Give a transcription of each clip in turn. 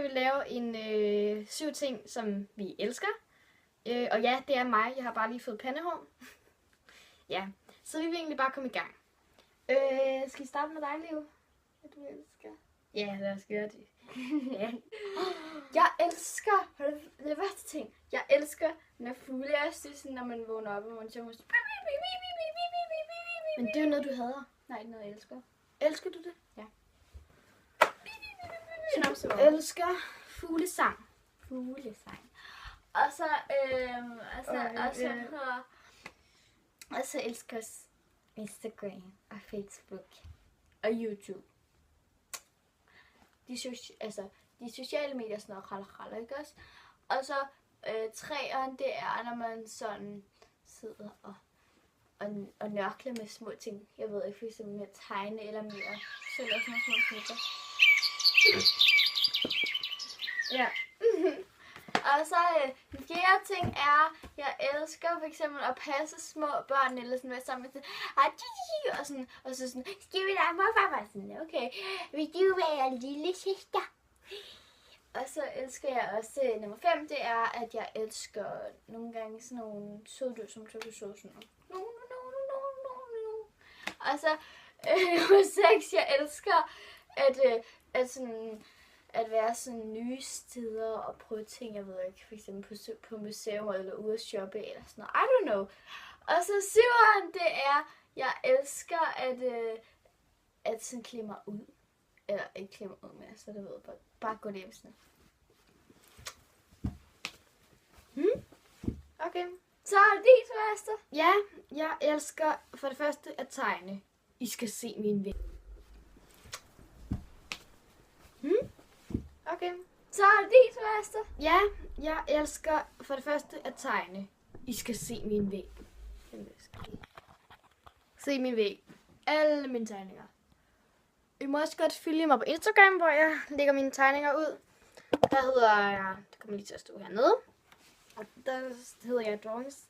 vil vi lave en 7 ting, som vi elsker. Og ja, det er mig. Jeg har bare lige fået pandehår. Ja, så vi vil egentlig bare komme i gang. Skal vi starte med dig, Leo? Hvad du elsker? Ja, lad os gøre det. Ja. Jeg elsker, det værste ting, jeg elsker, når fugle er sådan, når man vågner op, og man synger sådan. Men det er jo noget, du hader. Nej, det er noget, jeg elsker. Elsker du det? Ja. Jeg elsker fuglesang. Fuglesang. Og så, og så elsker jeg Instagram og Facebook og YouTube. De sociale medier er sådan noget ralle, ikke også? Og så træerne, det er, når man sådan sidder og nørkler med små ting. Jeg ved ikke, for eksempel med at tegne eller med at sætte sådan nogle små snitter. Ja. Og så den fjerde ting er, jeg elsker for eksempel at passe små børn, eller sådan være sammen med sådan, og så sådan, skal vi lege morfar? Og sådan, okay, vil du være lille søster? Og så elsker jeg også, nummer 5, det er, at jeg elsker nogle gange sådan nogle søde, som så sådan noget. Og så nummer 6, jeg elsker at være sådan nye steder og prøve ting, jeg ved ikke, for eksempel på museum eller ude at shoppe eller sådan noget. I don't know. Og så 7'eren, det er, jeg elsker at sådan klæde mig ud. Eller ikke klæde mig ud med, så det ved jeg bare gå hjem sådan. Okay. Så er det dit værste. Ja, jeg elsker for det første at tegne. I skal se min væg. Okay. Så er det dit værste. Ja, jeg elsker for det første at tegne. I skal se min væg. Se min væg. Alle mine tegninger. I må også godt følge mig på Instagram, hvor jeg lægger mine tegninger ud. Der hedder jeg, det kommer lige til at stå hernede. Og der hedder jeg Drawings.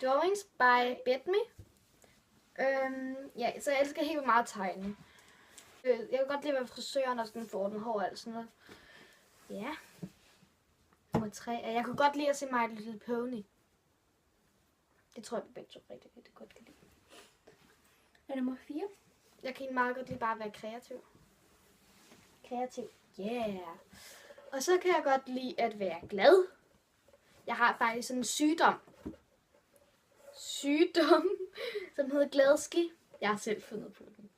Drawings by Betme. Ja, så jeg elsker helt vildt meget at tegne. Jeg kan godt lide at være frisøren og sådan få den hår og alt sådan noget. Ja. Nummer 3 er, jeg kunne godt lide at se My Little Pony. Det tror jeg, vi begge to rigtig godt kan lide. Og nummer 4. Jeg kan meget godt lide bare at være kreativ. Yeah. Og så kan jeg godt lide at være glad. Jeg har faktisk sådan en sygdom, som hedder glædeski. Jeg har selv fundet på den.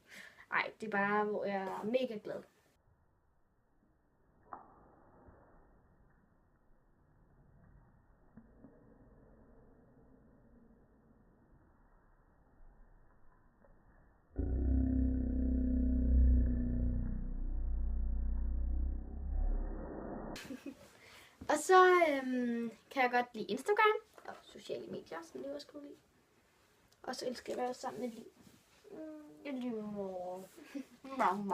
Nej, det er bare, hvor jeg er mega glad. Og så kan jeg godt lide Instagram og sociale medier, som det også kunne lide. Og så elsker jeg at være sammen med Liv. Hvor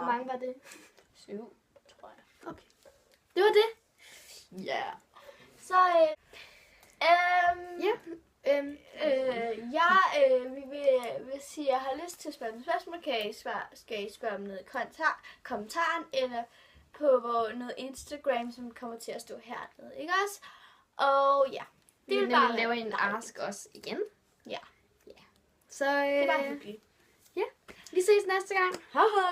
mange var det? 7, tror jeg. Okay. Det var det. Ja. Så, hvis I har lyst til at spørge nogle spørgsmål, skal I spørge om noget i kommentaren, eller på noget Instagram, som kommer til at stå hernede, ikke også? Og ja, det vil bare lave en ask også igen. Ja. Så det var hyggeligt. Ja, vi ses næste gang. Hej hej.